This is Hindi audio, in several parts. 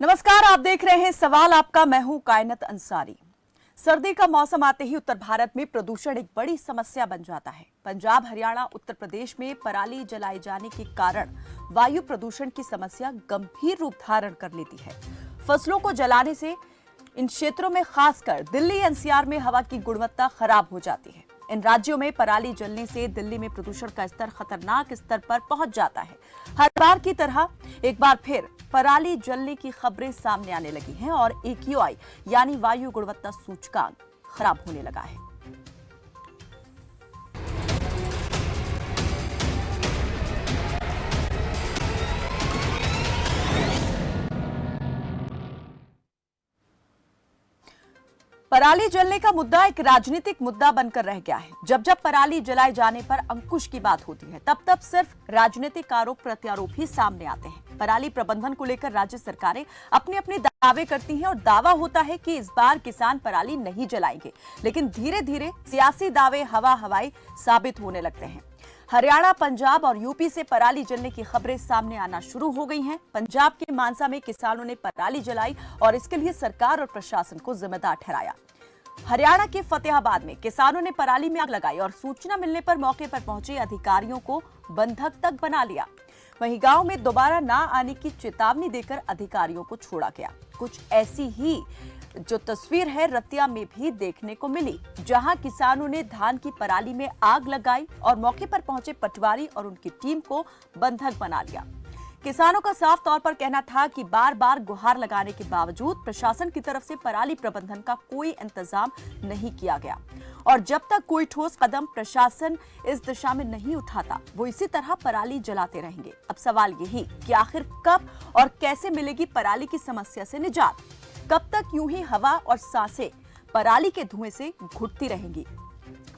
नमस्कार, आप देख रहे हैं सवाल आपका। मैं हूं कायनत अंसारी। सर्दी का मौसम आते ही उत्तर भारत में प्रदूषण एक बड़ी समस्या बन जाता है। पंजाब, हरियाणा, उत्तर प्रदेश में पराली जलाए जाने के कारण वायु प्रदूषण की समस्या गंभीर रूप धारण कर लेती है। फसलों को जलाने से इन क्षेत्रों में, खासकर दिल्ली एनसीआर में, हवा की गुणवत्ता खराब हो जाती है। इन राज्यों में पराली जलने से दिल्ली में प्रदूषण का स्तर खतरनाक स्तर पर पहुंच जाता है। हर बार की तरह एक बार फिर पराली जलने की खबरें सामने आने लगी हैं और AQI यानी वायु गुणवत्ता सूचकांक खराब होने लगा है। पराली जलने का मुद्दा एक राजनीतिक मुद्दा बनकर रह गया है। जब जब पराली जलाए जाने पर अंकुश की बात होती है, तब तब सिर्फ राजनीतिक आरोप प्रत्यारोप ही सामने आते हैं। पराली प्रबंधन को लेकर राज्य सरकारें अपने अपने दावे करती हैं और दावा होता है कि इस बार किसान पराली नहीं जलाएंगे, लेकिन धीरे धीरे सियासी दावे हवा हवाई साबित होने लगते हैं। हरियाणा, पंजाब और यूपी से पराली जलने की खबरें सामने आना शुरू हो गई हैं। पंजाब के मानसा में किसानों ने पराली जलाई और इसके लिए सरकार और प्रशासन को जिम्मेदार ठहराया। हरियाणा के फतेहाबाद में किसानों ने पराली में आग लगाई और सूचना मिलने पर मौके पर पहुंचे अधिकारियों को बंधक तक बना लिया। वहीं गांव में दोबारा ना आने की चेतावनी देकर अधिकारियों को छोड़ा गया। कुछ ऐसी ही जो तस्वीर है रतिया में भी देखने को मिली, जहां किसानों ने धान की पराली में आग लगाई और मौके पर पहुंचे पटवारी और उनकी टीम को बंधक बना लिया। किसानों का साफ तौर पर कहना था कि बार बार गुहार लगाने के बावजूद प्रशासन की तरफ से पराली प्रबंधन का कोई इंतजाम नहीं किया गया और जब तक कोई ठोस कदम प्रशासन इस दिशा में नहीं उठाता, वो इसी तरह पराली जलाते रहेंगे। अब सवाल यही कि आखिर कब और कैसे मिलेगी पराली की समस्या से निजात? कब तक यूं ही हवा और सांसें पराली के धुएं से घुटती रहेंगी?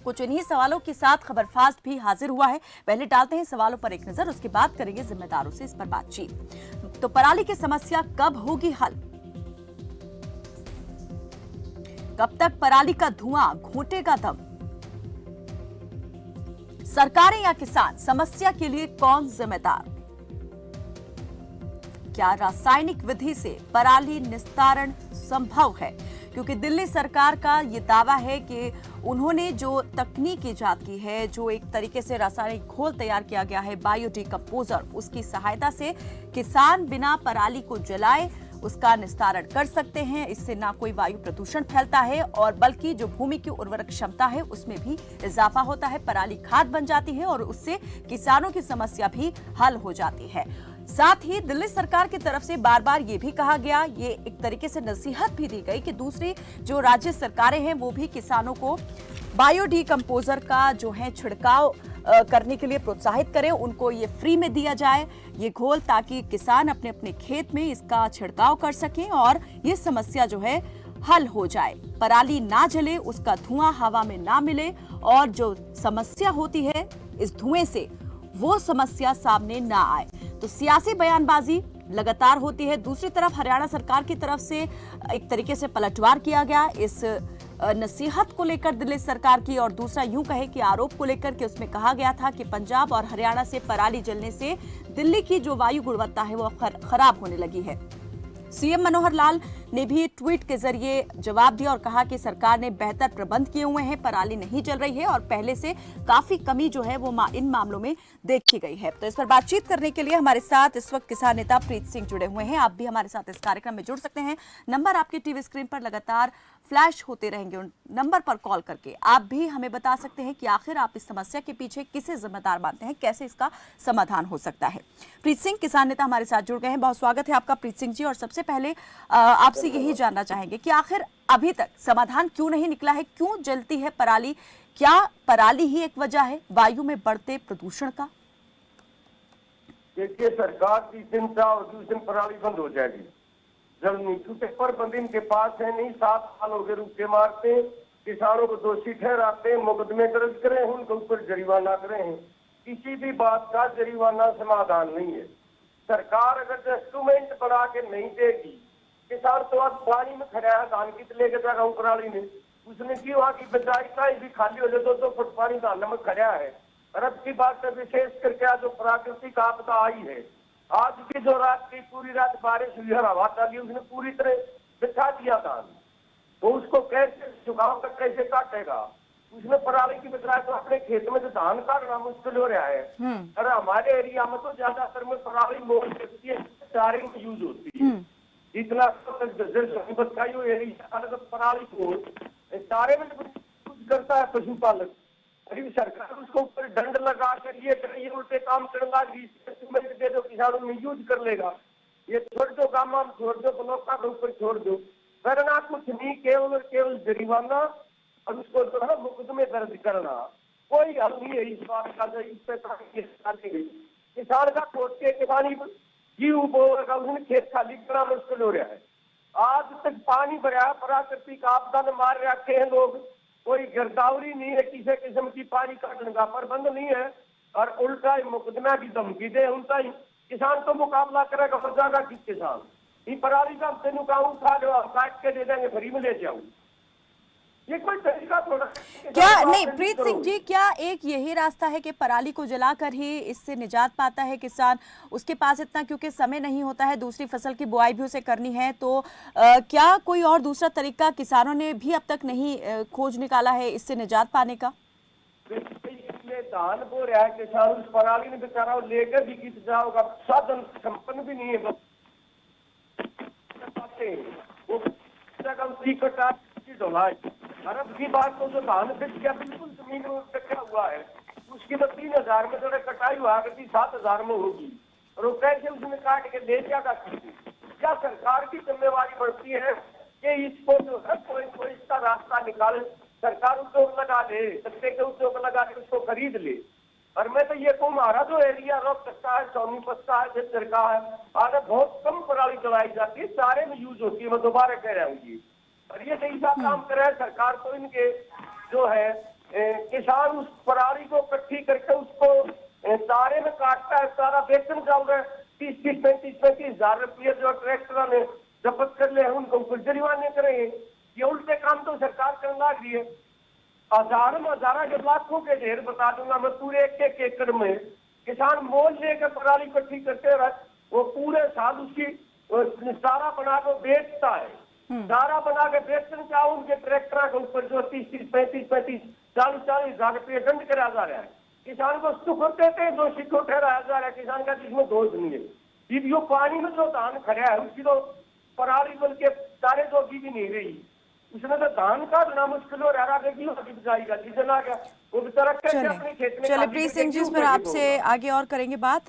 कुछ इन्हीं सवालों के साथ खबर फास्ट भी हाजिर हुआ है। पहले डालते हैं सवालों पर एक नजर, उसके बाद करेंगे जिम्मेदारों से इस पर बातचीत। तो पराली की समस्या कब होगी हल? कब तक पराली का धुआं घोंटेगा दम? सरकारें या किसान? समस्या के लिए कौन जिम्मेदार? क्या रासायनिक विधि से पराली निस्तारण संभव है? क्योंकि दिल्ली सरकार का ये दावा है कि उन्होंने जो तकनीक ईजाद की है, जो एक तरीके से रासायनिक घोल तैयार किया गया है बायोडिकम्पोजर, उसकी सहायता से किसान बिना पराली को जलाए उसका निस्तारण कर सकते हैं। इससे ना कोई वायु प्रदूषण फैलता है और बल्कि जो भूमि की उर्वरक क्षमता है उसमें भी इजाफा होता है। पराली खाद बन जाती है और उससे किसानों की समस्या भी हल हो जाती है। साथ ही दिल्ली सरकार की तरफ से बार बार ये भी कहा गया, ये एक तरीके से नसीहत भी दी गई कि दूसरी जो राज्य सरकारें हैं वो भी किसानों को बायोडिकम्पोजर का जो है छिड़काव करने के लिए प्रोत्साहित करें, उनको ये फ्री में दिया जाए ये घोल, ताकि किसान अपने अपने खेत में इसका छिड़काव कर सकें और ये समस्या जो है हल हो जाए। पराली ना जले, उसका धुआं हवा में ना मिले और जो समस्या होती है इस धुएं से, वो समस्या सामने ना आए। तो सियासी बयानबाजी लगातार होती है। दूसरी तरफ हरियाणा सरकार की तरफ से एक तरीके से पलटवार किया गया इस नसीहत को लेकर दिल्ली सरकार की, और दूसरा यूं कहे कि आरोप को लेकर कि उसमें कहा गया था कि पंजाब और हरियाणा से पराली जलने से दिल्ली की जो वायु गुणवत्ता है वो खराब होने लगी है। सीएम मनोहर लाल ने भी ट्वीट के जरिए जवाब दिया और कहा कि सरकार ने बेहतर प्रबंध किए हुए हैं, पराली नहीं जल रही है और पहले से काफी कमी जो है वो इन मामलों में देखी गई है। तो इस पर बातचीत करने के लिए हमारे साथ इस वक्त किसान नेता प्रीत सिंह जुड़े हुए हैं। आप भी हमारे साथ इस कार्यक्रम में जुड़ सकते हैं। नंबर आपके टीवी स्क्रीन पर लगातार फ्लैश होते रहेंगे, उन नंबर पर कॉल करके आप भी हमें बता सकते हैं कि आखिर आप इस समस्या के पीछे किसे जिम्मेदार मानते हैं, कैसे इसका समाधान हो सकता है। प्रीत सिंह, किसान नेता, हमारे साथ जुड़ गए हैं। बहुत स्वागत है आपका प्रीत सिंह जी। और सबसे पहले आपसे यही जानना चाहेंगे कि आखिर अभी तक समाधान क्यों नहीं निकला है, क्यों जलती है पराली? क्या पराली ही एक वजह है वायु में बढ़ते प्रदूषण का? देखिए, सरकार की चिंता और जिस दिन पराली बंद हो जाएगी जल्दी, क्योंकि प्रबंध इनके पास है नहीं। 7 साल हो गए रुके मारते, किसानों को दोषी ठहराते, मुकदमे दर्ज करें, उनके ऊपर जरिमाना करें, किसी भी बात का जरिमाना समाधान नहीं है। सरकार अगर इंस्ट्रूमेंट बना के नहीं देगी, किसान तो आज पानी में खड़ा है, धान की लेके जाएगा पराली में, उसने की वहाँ की बचाई का भी खाली हो जाए 200 फुट पानी धान में खड़ा है। और अब की बात विशेष करके जो प्राकृतिक आपदा आई है, आज की जो रात की पूरी रात बारिश हुई है, हवा चली, उसने पूरी तरह बिछा दिया धान। वो उसको कैसे सुखाव तक कैसे काटेगा? उसने पराली की बजाय तो अपने खेत में तो धान काटना मुश्किल हो रहा है। अरे हमारे एरिया में तो ज्यादातर में पराली मोल सकती है, चारे में यूज होती है। इतना बताइए एरिया तो पराली को चारे में कुछ करता है पशुपालक। अभी सरकार उसको ऊपर दंड लगा कर ये उल्टे काम करना, दे दो, किसानों में यूज कर लेगा। ये छोड़ दो, काम वाम छोड़ दो, ब्लॉक का ऊपर छोड़ दो, करना कुछ नहीं, केवल केवल जरिमाना और उसको जो है मुकदमे दर्ज करना। कोई हल नहीं है इस बात का। इस पे किसान का कोर्ट के किसानी जीव बोलेगा, उसने खेत खाली करना मुश्किल हो रहा है। आज तक पानी भरा, प्राकृतिक आपदा ने मार रखे हैं लोग, कोई गिरदावरी नहीं है, किसी किस्म की पानी काटने का प्रबंध नहीं है, और उल्टा ही मुकदमा की धमकी दे उल्टा ही किसान तो मुकाबला करेगा, हो जाएगा किस किसान ये पराली का तेन उठा लो, काट के दे देंगे, फ्री में ले जाऊँ। ये कोई तरीका थोड़ा क्या नहीं प्रीत सिंह जी, क्या एक यही रास्ता है कि पराली को जलाकर ही इससे निजात पाता है किसान? उसके पास इतना क्योंकि समय नहीं होता है, दूसरी फसल की बुआई भी उसे करनी है, तो क्या कोई और दूसरा तरीका किसानों ने भी अब तक नहीं खोज निकाला है इससे निजात पाने का? इसलिए धान बो रहा है किसान, उस पराली ने बेचारा लेकर भी किस जाओगा, साधन संपन्न भी नहीं है। अरब की बात तो जो धान बिक गया बिल्कुल जमीन में रखा हुआ है, उसकी तो 3000 में जो कटाई हुआ करती 7000 में होगी, और वो कैसे उसने काट के ले जाएगा? क्या सरकार की जिम्मेवारी बढ़ती है कि इसको जो है कोई इसका रास्ता निकाले, सरकार उद्योग लगा ले, सत्ते के उद्योग लगा के उसको खरीद ले। और मैं तो ये कहूँ, हमारा जो एरिया रोक सकता है, सोनीपत का है, झज्जर का है, आगे बहुत कम पराली जलाई जाती है, सारे में यूज होती है। मैं दोबारा कह रहा हूँ जी, और ये सही सा काम करे सरकार तो इनके जो है किसान उस पराली को इकट्ठी करके उसको सारे में काटता है, सारा वेतन चल रहा है 30-30, 35-35 हजार रुपये जो ट्रैक्टर ने जब्त कर ले उनको ऊपर जुर्माने करेंगे। ये उल्टे काम तो सरकार करने लग रही है। हजारों के लाखों के ढेर बता दूंगा मैं, पूरे एक एकड़ में किसान मोल लेकर पराली इकट्ठी करते रहे, वो पूरे साल उसकी सारा बना कर बेचता है। सारा बना के बेचने का उनके ट्रैक्टर के ऊपर जो 30-30, 35-35, 40-40 हजार रुपये दंड करा जा रहा है। किसान को सुख देते हैं, दोषी को ठहराया जा रहा है, किसान का जिसमें दोष नहीं है। जो पानी में जो धान खड़ा है उसकी तो पराली बन के सारे जोगी भी नहीं रही, उसने तो धान काटना मुश्किल हो रहा है, जाएगा सीजन आ गया, वो बेचारा कैसे अपने खेत में। चलिए प्रीत सिंह जी, इस पर आपसे आगे और करेंगे बात।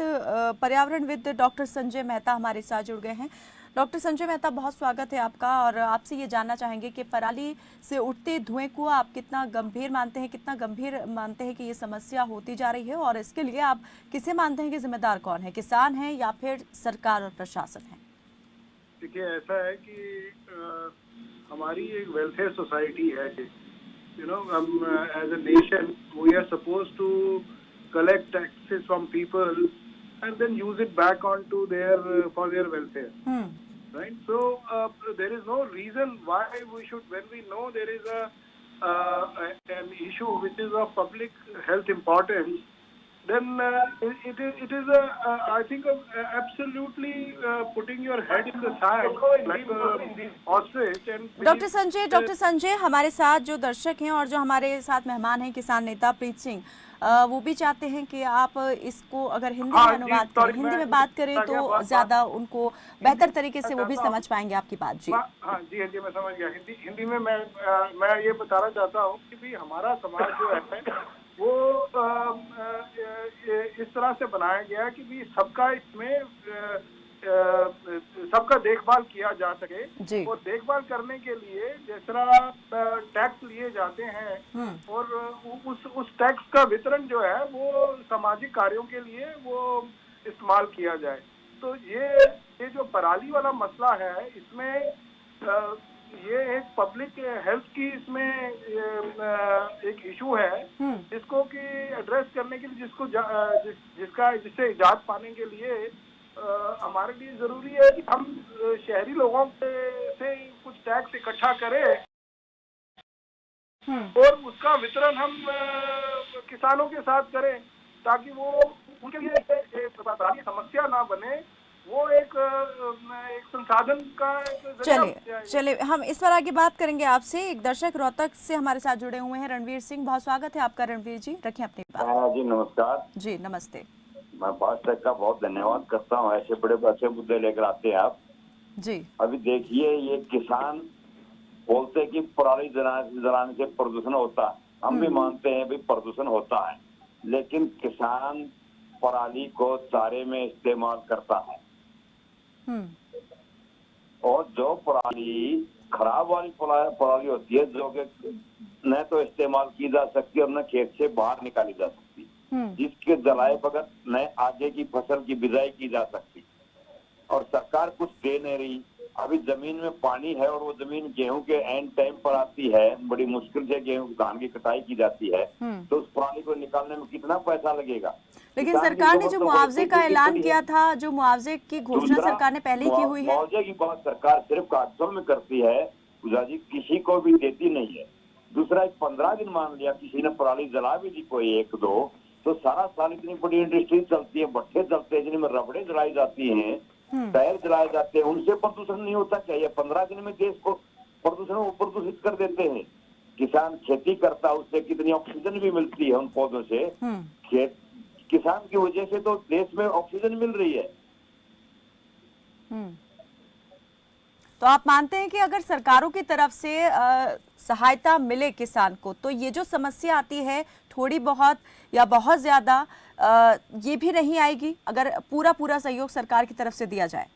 पर्यावरणविद डॉक्टर संजय मेहता हमारे साथ जुड़ गए हैं। डॉक्टर संजय मेहता, बहुत स्वागत है आपका, और आपसे ये जानना चाहेंगे कि पराली से उठते धुएं को आप कितना गंभीर मानते हैं, कितना गंभीर मानते हैं कि ये समस्या होती जा रही है, और इसके लिए आप किसे मानते हैं कि जिम्मेदार कौन है, किसान है या फिर सरकार और प्रशासन है? देखिए, ऐसा है कि हमारी एक वेलफेयर सोसाइटी है, हम as a nation we are supposed to collect taxes from people and then use it back onto for their welfare, right? So there is no reason why we should, when we know there is an issue which is of public health importance, then it is I think absolutely putting your head in the sand like ostrich. And doctor Sanjay, हमारे साथ जो दर्शक हैं और जो हमारे साथ मेहमान हैं किसान नेता प्रीत सिंह, वो भी चाहते हैं कि आप इसको अगर हिंदी में अनुवाद करें, हिंदी में बात करें तो ज्यादा उनको बेहतर तरीके से वो भी समझ पाएंगे आपकी बात। जी हाँ जी, मैं समझ गया। हिंदी में मैं ये बताना चाहता हूँ कि भी हमारा समाज जो है वो इस तरह से बनाया गया कि भी सबका इसमें सबका देखभाल किया जा सके, और देखभाल करने के लिए जिस तरह टैक्स लिए जाते हैं और उस टैक्स का वितरण जो है वो सामाजिक कार्यों के लिए वो इस्तेमाल किया जाए। तो ये जो पराली वाला मसला है, इसमें ये एक पब्लिक हेल्थ की इसमें एक इशू है, जिसको कि एड्रेस करने के लिए जिससे इजाद पाने के लिए हमारे लिए जरूरी है कि हम शहरी लोगों से कुछ टैक्स इकट्ठा करें और उसका वितरण हम किसानों के साथ करें, ताकि वो उनके लिए पराली समस्या ना बने, वो एक संसाधन का एक चलिए हम इस पर आगे बात करेंगे आपसे। एक दर्शक रोहतक से हमारे साथ जुड़े हुए हैं, रणवीर सिंह। बहुत स्वागत है आपका रणवीर जी, रखें अपनी बात। जी नमस्कार जी नमस्ते। मैं फास्टैग का बहुत धन्यवाद करता हूँ, ऐसे बड़े अच्छे मुद्दे लेकर आते हैं आप जी। अभी देखिए, ये किसान बोलते हैं कि पराली जलाने से प्रदूषण होता है। हम भी मानते हैं भाई प्रदूषण होता है, लेकिन किसान पराली को चारे में इस्तेमाल करता है। और जो पराली खराब वाली पराली होती है, जो कि न तो इस्तेमाल की जा सकती और न खेत से बाहर निकाली जा सकती, जिसके जलाए बगैर न आगे की फसल की बिजाई की जा सकती, और सरकार कुछ दे नहीं रही। अभी जमीन में पानी है और वो जमीन गेहूं के एंड टाइम पर आती है, बड़ी मुश्किल से गेहूं धान की कटाई की जाती है, तो उस पराली को निकालने में कितना पैसा लगेगा। लेकिन सरकार ने जो मुआवजे का ऐलान किया था, जो मुआवजे की घोषणा सरकार ने पहले ही की हुई है, मुआवजे की बात सरकार सिर्फ कागजों में करती है, पूजा जी, किसी को भी देती नहीं है। दूसरा, 15 दिन मान लिया किसी ने पराली जला भी दी कोई एक दो, तो सारा साल इतनी बड़ी इंडस्ट्री चलती है, भट्ठे चलते हैं जिनमें रबड़े जलाई जाती हैं, टायर जलाए जाते हैं, उनसे प्रदूषण नहीं होता चाहिए। 15 दिन में देश को प्रदूषित कर देते हैं। किसान खेती करता है, उससे कितनी ऑक्सीजन भी मिलती है उन पौधों से। किसान की वजह से तो देश में ऑक्सीजन मिल रही है। तो आप मानते हैं कि अगर सरकारों की तरफ से सहायता मिले किसान को, तो ये जो समस्या आती है थोड़ी बहुत या बहुत ज्यादा, ये भी नहीं आएगी अगर पूरा सहयोग सरकार की तरफ से दिया जाए?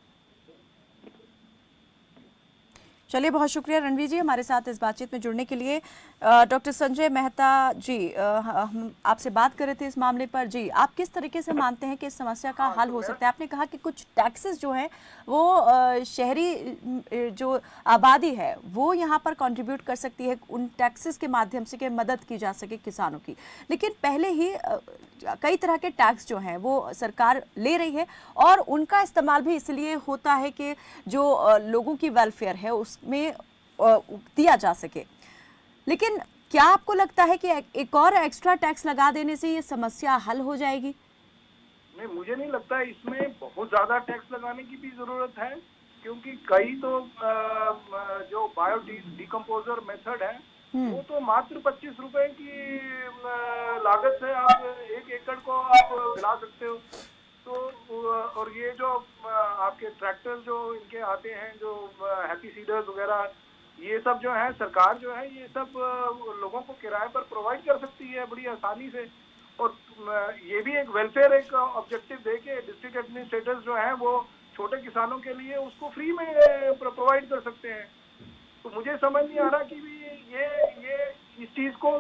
चलिए, बहुत शुक्रिया रणवीर जी हमारे साथ इस बातचीत में जुड़ने के लिए। डॉक्टर संजय मेहता जी, हम आपसे बात कर रहे थे इस मामले पर। जी, आप किस तरीके से मानते हैं कि इस समस्या का हल हो सकता है? आपने कहा कि कुछ टैक्सेस जो हैं वो शहरी जो आबादी है वो यहाँ पर कंट्रीब्यूट कर सकती है, उन टैक्सेस के माध्यम से कि मदद की जा सके किसानों की। लेकिन पहले ही कई तरह के टैक्स जो हैं वो सरकार ले रही है, और उनका इस्तेमाल भी इसलिए होता है कि जो लोगों की वेलफेयर है उसमें दिया जा सके। लेकिन क्या आपको लगता है कि एक और एक्स्ट्रा टैक्स लगा देने से ये समस्या हल हो जाएगी? नहीं, मुझे नहीं लगता है इसमें बहुत ज्यादा टैक्स लगाने की भी जरूरत है, क्योंकि कई तो जो बायो डिकम्पोजर मेथड है वो तो मात्र 25 रुपए की लागत से आप 1 एकड़ को आप गिरा सकते हो। तो और ये जो आपके ट्रैक्टर जो इनके आते हैं, जो हैप्पी सीडर्स वगैरह, ये सब जो है सरकार जो है ये सब लोगों को किराए पर प्रोवाइड कर सकती है बड़ी आसानी से। और ये भी एक वेलफेयर एक ऑब्जेक्टिव दे के डिस्ट्रिक्ट एडमिनिस्ट्रेटर्स जो है वो छोटे किसानों के लिए उसको फ्री में प्रोवाइड कर सकते हैं। तो मुझे समझ नहीं आ रहा कि ये इस चीज को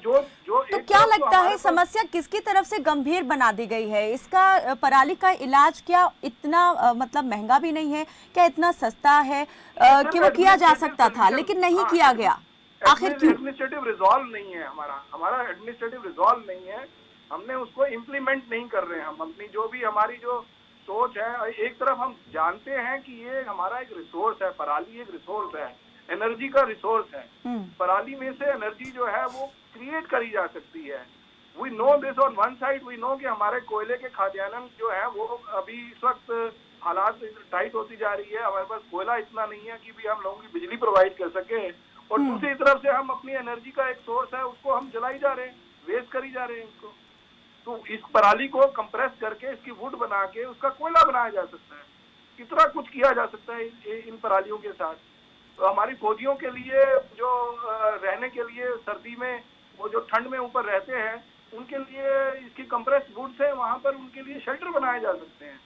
जो तो क्या लगता है समस्या किसकी तरफ से गंभीर बना दी गई है? इसका पराली का इलाज क्या इतना मतलब महंगा भी नहीं है? क्या इतना सस्ता है कि वो किया जा सकता था लेकिन नहीं किया गया? आखिर क्यों? एडमिनिस्ट्रेटिव रिजॉल्व नहीं है हमारा एडमिनिस्ट्रेटिव रिजॉल्व नहीं है। हमने उसको इम्प्लीमेंट नहीं कर रहे हैं। हम अपनी जो भी हमारी जो सोच है, एक तरफ हम जानते हैं कि ये हमारा एक रिसोर्स है, पराली एक रिसोर्स है, एनर्जी का रिसोर्स है। पराली में से एनर्जी जो है वो क्रिएट करी जा सकती है। We know this on one side, we know कि हमारे कोयले के खाद्यान्न जो है वो अभी इस वक्त हालात टाइट होती जा रही है। हमारे पास कोयला इतना नहीं है कि भी हम लोगों की बिजली प्रोवाइड कर सके, और दूसरी तरफ से हम अपनी एनर्जी का एक सोर्स है उसको हम जलाई जा रहे हैं, वेस्ट करी जा रहे हैं इसको। तो इस पराली को कंप्रेस करके इसकी वुड बना के उसका कोयला बनाया जा सकता है। कितना कुछ किया जा सकता है इन परालियों के साथ। तो हमारी फौजियों के लिए जो रहने के लिए सर्दी में वो जो ठंड में ऊपर रहते हैं, उनके लिए इसकी कंप्रेस वुड से वहां पर उनके लिए शेल्टर बनाए जा सकते हैं।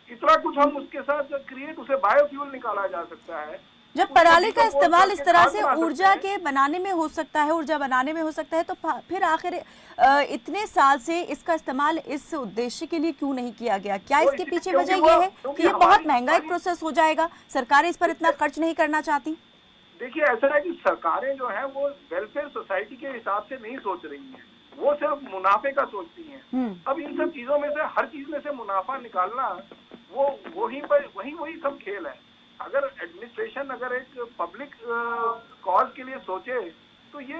इतना कुछ हम उसके साथ क्रिएट, उसे बायोफ्यूल निकाला जा सकता है। जब पराली का इस्तेमाल इस तरह से ऊर्जा के बनाने में हो सकता है, ऊर्जा बनाने में हो सकता है, तो फिर आखिर इतने साल से इसका इस्तेमाल इस उद्देश्य के लिए क्यों नहीं किया गया? क्या इसके पीछे वजह यह है कि ये बहुत महंगा एक प्रोसेस हो जाएगा, सरकारें इस पर इतना खर्च नहीं करना चाहती? देखिए, ऐसा है कि सरकारें जो है वो वेलफेयर सोसाइटी के हिसाब से नहीं सोच रही हैं, वो सिर्फ मुनाफे का सोचती हैं। अब इन सब चीजों में से हर चीज में से मुनाफा निकालना वो वही सब खेल है। अगर एडमिनिस्ट्रेशन अगर एक पब्लिक कॉज के लिए सोचे तो ये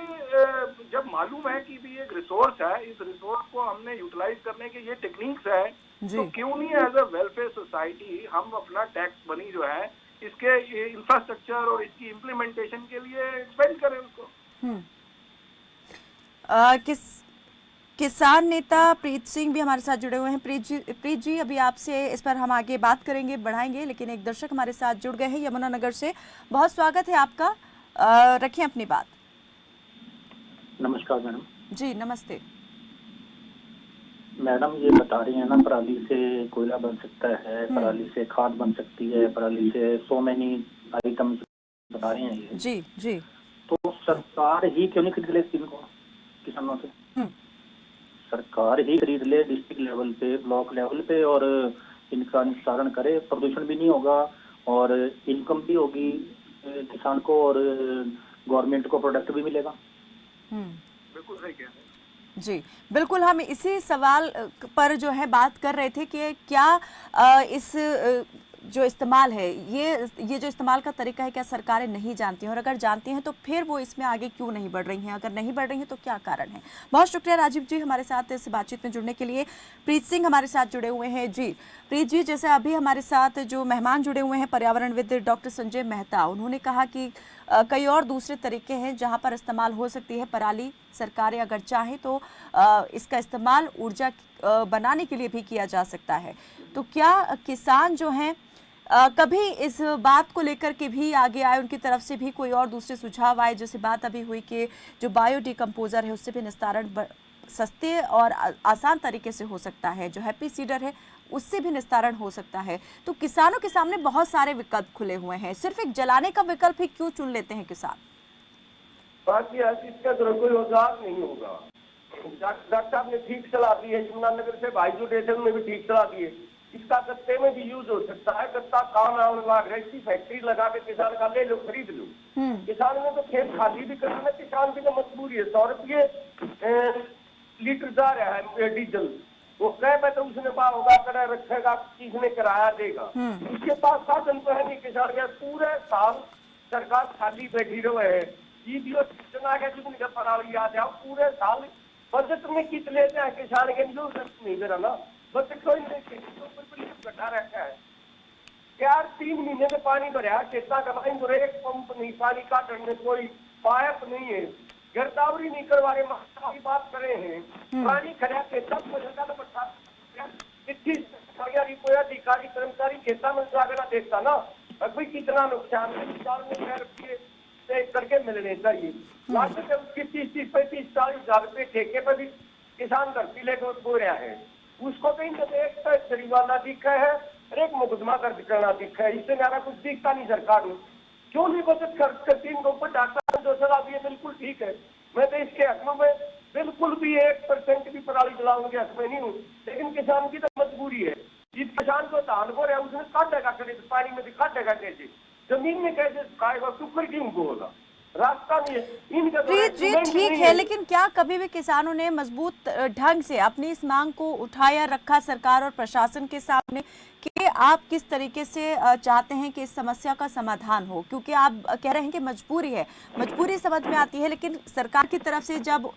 जब मालूम है कि भी एक रिसोर्स है, इस रिसोर्स को हमने यूटिलाइज करने के ये टेक्निक्स है, तो क्यों नहीं एज अ वेलफेयर सोसाइटी हम अपना टैक्स मनी जो है इसके इंफ्रास्ट्रक्चर और इसकी इम्प्लीमेंटेशन के लिए स्पेंड करें उसको। किसान नेता प्रीत सिंह भी हमारे साथ जुड़े हुए हैं। प्रीत जी अभी आपसे इस पर हम आगे बात करेंगे, बढ़ाएंगे, लेकिन एक दर्शक हमारे साथ जुड़ गए हैं यमुनानगर से। बहुत स्वागत है आपका, रखें अपनी बात। नमस्कार मैडम। जी नमस्ते मैडम, ये बता रही है ना पराली से कोयला बन सकता है, पराली से खाद बन सकती है, पराली से सो मेनी आइटम्स बता रही हैं ये। जी जी। तो सरकार ही क्यों नहीं खरीद ले इनको किसानों से? सरकार ही खरीद ले डिस्ट्रिक्ट लेवल पे, ब्लॉक लेवल पे, और इनका निस्तारण करे। प्रदूषण भी नहीं होगा और इनकम भी होगी किसान को, और गवर्नमेंट को प्रोडक्ट भी मिलेगा। बिल्कुल सही कह रहे हैं जी। बिल्कुल, हम इसी सवाल पर जो है बात कर रहे थे कि क्या इस जो इस्तेमाल है, ये जो इस्तेमाल का तरीका है, क्या सरकारें नहीं जानती हैं, और अगर जानती हैं तो फिर वो इसमें आगे क्यों नहीं बढ़ रही हैं? अगर नहीं बढ़ रही हैं तो क्या कारण है? बहुत शुक्रिया राजीव जी हमारे साथ इस बातचीत में जुड़ने के लिए। प्रीत सिंह हमारे साथ जुड़े हुए हैं। जी प्रीत जी, जैसे अभी हमारे साथ जो मेहमान जुड़े हुए हैं पर्यावरणविद डॉक्टर संजय मेहता, उन्होंने कहा कि कई और दूसरे तरीके हैं जहाँ पर इस्तेमाल हो सकती है पराली। सरकारें अगर चाहें तो इसका इस्तेमाल ऊर्जा बनाने के लिए भी किया जा सकता है। तो क्या किसान जो हैं कभी इस बात को लेकर के भी आगे आए, उनकी तरफ से भी कोई और दूसरे सुझाव आए? जैसे बात अभी हुई कि जो बायो डिकम्पोजर है उससे भी निस्तारण सस्ते और आसान तरीके से हो सकता है, जो हैप्पी सीडर है उससे भी निस्तारण हो सकता है। तो किसानों के सामने बहुत सारे विकल्प खुले हुए हैं, सिर्फ एक जलाने का विकल्प ही क्यों चुन लेते हैं किसान? बाकी इसका तो कोई औजार नहीं होगा। डॉक्टर साहब ने ठीक सलाह दी है, यमुनानगर से भाईजू स्टेशन में भी ठीक सलाह दी है। इसका गत्ते में भी यूज हो सकता है, गत्ता काम आने वाला, ऐसी फैक्ट्री लगा के किसान का ले लो, खरीद लो। किसान ने तो खेत खाली भी करना, किसान की तो मजबूरी है। 100 रुपये लीटर जा रहा है डीजल, वो कह पे तो उसने पा होगा, कड़ा रखेगा, किसने किराया देगा? उसके पास साधन तो है नहीं किसान के। पूरे साल सरकार खाली बैठी रहे है, जितने पराली आ जाओ पूरे साल बजट में कित लेते हैं किसान के नहीं करा ना, बजट कोई घटा रखा है यार। 3 महीने में पानी भरा खेता कमाएंगे, एक पंप नहीं, पानी काटने कोई पाइप नहीं है, गिरदावरी नहीं करवा रहे, की बात करे हैं, पानी खड़ा खेता कोई अधिकारी कर्मचारी खेता में जाकर देखता ना अभी कितना नुकसान है, 4 रुपये करके मिलने चाहिए। लास्ट में उसकी 30, 35, 40 हजार रुपये ठेके पर भी किसान धरती लेकर बो रहा है। उसको कहीं तो एक जरिमाना दिखा है, एक मुकदमा दर्ज करना दिखा है, इससे ज्यादा कुछ दिखता नहीं सरकार को। क्यों नहीं बचत खर्च करती इनके ऊपर? डॉक्टर जो सलाह दी है बिल्कुल ठीक है, मैं तो इसके हक में बिल्कुल भी 1% भी पराली जलाने के हक में नहीं हूँ, लेकिन किसान की तो मजबूरी है। जिस किसान को धान को रहा है उसने काटेगा कैसे? पानी में काटेगा कैसे? जमीन में कैसे खाएगा? सुखर क्यों होगा? रास्ता नहीं है इनका। ठीक है, लेकिन क्या कभी भी किसानों ने मजबूत ढंग से अपनी इस मांग को उठाया रखा सरकार और प्रशासन के सामने कि आप किस तरीके से चाहते हैं कि इस समस्या का समाधान हो? क्योंकि आप कह रहे हैं कि मजबूरी है, मजबूरी समझ में आती है, लेकिन सरकार की तरफ से जब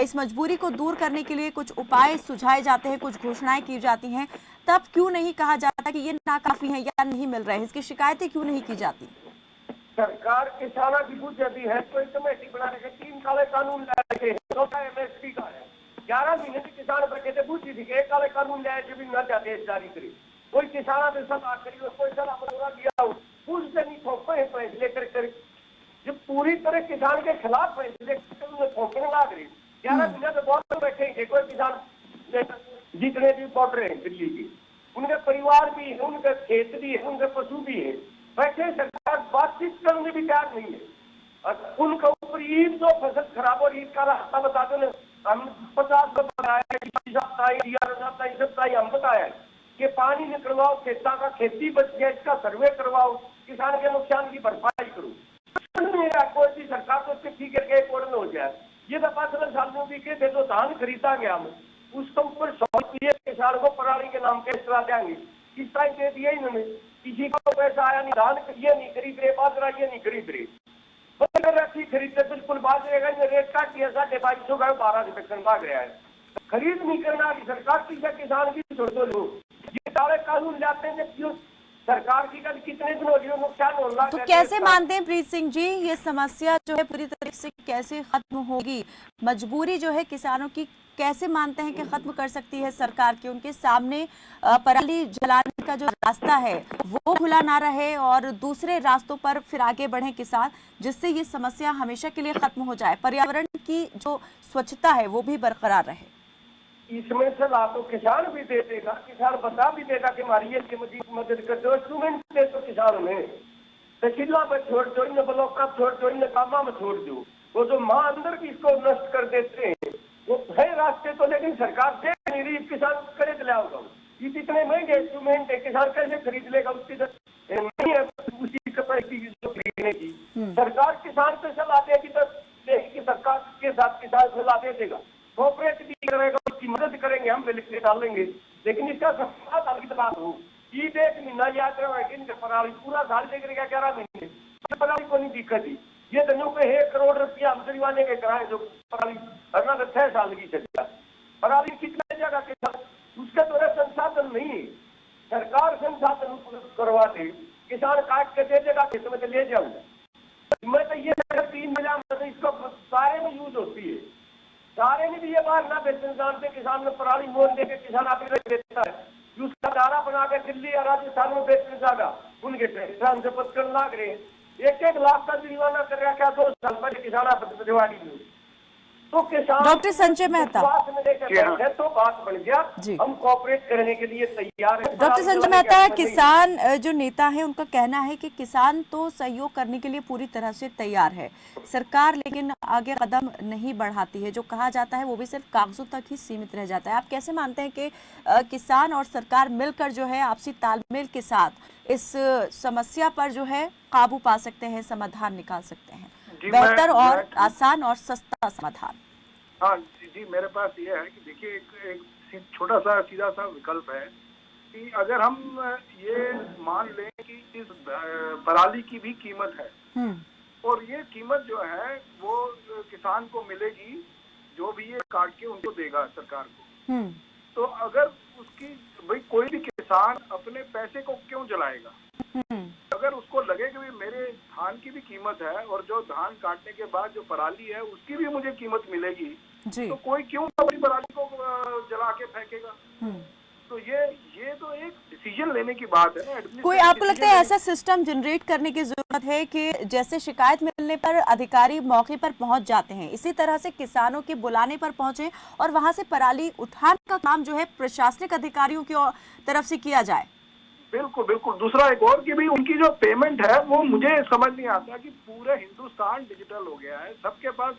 इस मजबूरी को दूर करने के लिए कुछ उपाय सुझाए जाते हैं, कुछ घोषणाएं की जाती हैं, तब क्यों नहीं कहा जाता कि ये नाकाफी है या नहीं मिल रहे हैं? इसकी शिकायतें क्यों नहीं की जाती? सरकार किसानों की बुझ जाती है, कोई कमेटी बना रखे, 3 काले कानून ला रखे, चौथा MSP का है। 11 महीने से किसान बैठे थे, पूछी थी कि एक काले कानून लाए जो भी न जाते जारी करी, कोई किसाना से सलाह करी और कोई सलाह मशवरा दिया हो, पूछते नहीं, थोपे फैसले कर जब पूरी तरह किसान के खिलाफ फैसले थोपने लग रही। 11 महीने से बहुत बैठे, कोई किसान जितने भी बॉर्डर है दिल्ली की, उनके परिवार भी है, उनके खेत भी है, उनके पशु भी है, बैठे सरकार बातचीत करने भी तैयार नहीं है। उनके ऊपर ईद जो फसल खराब और ईद का रास्ता बता दो ना, हम 50 को बताया, हम बताया कि पानी निकलवाओ खेता का, खेती बच गया इसका सर्वे करवाओ, किसान के नुकसान की भरपाई करो। कोई भी सरकार तो चिट्ठी करके कोर्ट में हो जाए। ये दफा 5 साल में भी के जो धान खरीदा गया हम उसके ऊपर 100 किसान को पराली के नाम पे करा देंगे, किस टाइम दे दिया इन्होंने, किसी को पैसा आया नहीं, धान ये नहीं खरीद रहे, बाजरा ये नहीं खरीद रहे। अगर अच्छी खरीदते बिल्कुल बाजरे का रेट काट दिया 2250 का 12 रुपए टन भाग रहा है। खरीद नहीं करना कि सरकार पीछे किसान की छोड़ दो लोग ये सारे कानून लाते हैं क्यों सरकार की कल कितने दिन हो गए नुकसान हो रहा है। तो कैसे मानते हैं प्रीत सिंह जी ये समस्या जो है पूरी तरीके से कैसे खत्म होगी? मजबूरी जो है किसानों की कैसे मानते हैं कि खत्म कर सकती है सरकार की? उनके सामने पराली जलाने का जो रास्ता है वो खुला ना रहे और दूसरे रास्तों पर फिर आगे बढ़े किसान, जिससे ये समस्या हमेशा के लिए खत्म हो जाए, पर्यावरण की जो स्वच्छता है वो भी बरकरार रहे। इसमें सलाह तो किसान भी दे देगा, किसान बता भी देगा कि हमारी ये मदद कर दो, इंस्ट्रूमेंट दे दो किसान में, तहसीला में छोड़ दो, इन ब्लॉक में छोड़ दो, इन कामा में छोड़ दो। वो जो माँ अंदर की इसको नष्ट कर देते हैं वो है रास्ते तो, लेकिन सरकार दे नहीं रही, किसान खरीद ले होगा। ये इतने महंगे इंस्ट्रूमेंट है, किसान कैसे खरीद लेगा? उसकी नहीं है उसी कैपेसिटी खरीदने की। सरकार किसान से सलाह देगी तो सरकार के साथ किसान सलाह दे देगा, कोऑपरेट भी करेगा, उसकी मदद करेंगे, हम लिख डालेंगे, लेकिन इसका साल की बात हो। ये 1 महीना याद रहे पराली पूरा साल लेकर 11 महीने पराली को नहीं दिक्कत थी। ये धनों पे 1 करोड़ रुपया हम जरिमाने के कराए जो पराली अगला 6 साल की चलेगा। पराली कितना जगह के साथ उसका तो संसाधन नहीं है, सरकार संसाधन करवा दे, किसान काट के दे देगा, खेत में ले जाऊंगा मैं। तो ये 3 महीना इसको सारे में यूज होती है, सारे ने भी ये बात ना बेचने जानते, किसान में पराली मोल देके किसान आप देता है, उसका दाना बना के दिल्ली या राजस्थान में बेचने जाएगा, उनके किसान से पत्थर लाग रहे हैं, 1-1 लाख का जुर्माना कर रहा क्या 2 साल पहले किसान आप दिवाली में। तो किसान डॉक्टर संजय मेहता तो बात बन गया, हम कोऑपरेट करने के लिए तैयार हैं। डॉक्टर संजय मेहता, किसान जो नेता है उनका कहना है कि किसान तो सहयोग करने के लिए पूरी तरह से तैयार है, सरकार लेकिन आगे कदम नहीं बढ़ाती है, जो कहा जाता है वो भी सिर्फ कागजों तक ही सीमित रह जाता है। आप कैसे मानते हैं कि किसान और सरकार मिलकर जो है आपसी तालमेल के साथ इस समस्या पर जो है काबू पा सकते हैं, समाधान निकाल सकते हैं, बेहतर और आसान और सस्ता समाधान? हाँ जी, मेरे पास ये है कि देखिए एक छोटा सा सीधा सा विकल्प है कि अगर हम ये मान लें कि इस पराली की भी कीमत है और ये कीमत जो है वो किसान को मिलेगी, जो भी ये काट के उनको देगा सरकार को, तो अगर उसकी भाई कोई भी किसान अपने पैसे को क्यों जलाएगा? अगर उसको लगे कि मेरे धान की भी कीमत है और जो धान काटने के बाद जो पराली है उसकी भी मुझे कीमत मिलेगी, तो कोई क्यों अपनी पराली को जला के फेंकेगा? तो ये तो एक डिसीजन लेने की बात है। कोई आपको लगता है ऐसा सिस्टम जनरेट करने की जरूरत है कि जैसे शिकायत मिलने पर अधिकारी मौके पर पहुंच जाते हैं, इसी तरह से किसानों के बुलाने पर पहुंचे और वहां से पराली उठाने का काम जो है प्रशासनिक अधिकारियों की तरफ से किया जाए? बिल्कुल बिल्कुल। दूसरा एक और कि भी उनकी जो पेमेंट है वो मुझे समझ नहीं आता कि पूरे हिंदुस्तान डिजिटल हो गया है, सबके पास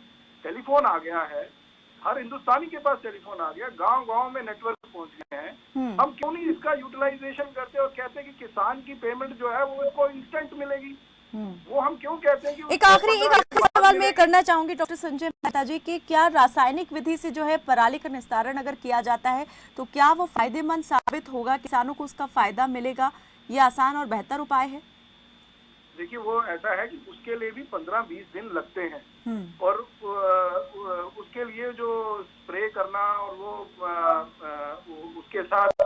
टेलीफोन आ गया है, हर हिंदुस्तानी के पास टेलीफोन आ गया, गांव-गांव में नेटवर्क पहुंच गए हैं। हम क्यों नहीं इसका यूटिलाइजेशन करते और कहते हैं कि किसान की पेमेंट जो है वो इसको इंस्टेंट मिलेगी? वो हम क्यों कहते हैं कि एक आखिरी सवाल मैं करना चाहूंगी डॉक्टर संजय मेहता जी कि क्या रासायनिक विधि से जो है पराली का निस्तारण अगर किया जाता है तो क्या वो फायदेमंद साबित होगा, किसानों को उसका फायदा मिलेगा? ये आसान और बेहतर उपाय है? देखिए वो ऐसा है कि उसके लिए भी 15-20 दिन लगते हैं और उसके लिए जो स्प्रे करना और वो उसके साथ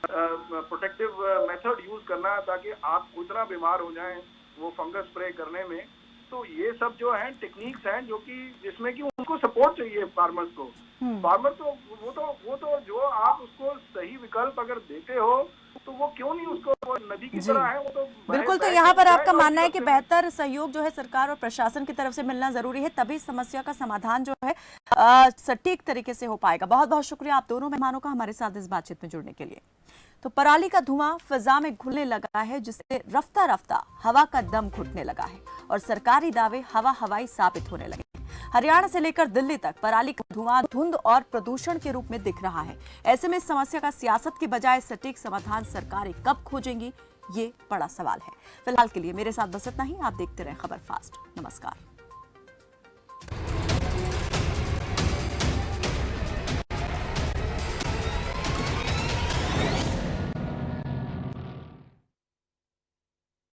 प्रोटेक्टिव मेथड यूज करना ताकि आप खुद ना बीमार हो जाएं वो फंगस स्प्रे करने में, तो ये सब जो है टेक्निक्स हैं जो कि जिसमें कि उनको सपोर्ट चाहिए फार्मर्स को। फार्मर तो वो तो जो आप उसको सही विकल्प अगर देते हो तो वो क्यों नहीं उसको नदी की तरह है वो तो बिल्कुल। तो यहाँ पर आपका मानना है कि बेहतर सहयोग जो है सरकार और प्रशासन की तरफ से मिलना जरूरी है, तभी समस्या का समाधान जो है सटीक तरीके से हो पाएगा। बहुत बहुत शुक्रिया आप दोनों मेहमानों का हमारे साथ इस बातचीत में जुड़ने के लिए। तो पराली का धुआं फिजा में घुलने लगा है, जिससे रफ्ता रफ्ता हवा का दम घुटने लगा है और सरकारी दावे हवाई साबित होने लगे। हरियाणा से लेकर दिल्ली तक पराली का धुआं धुंध और प्रदूषण के रूप में दिख रहा है। ऐसे में इस समस्या का सियासत की बजाय सटीक समाधान सरकारें कब खोजेंगी, ये बड़ा सवाल है। फिलहाल के लिए मेरे साथ बस इतना ही। आप देखते रहें खबर फास्ट। नमस्कार।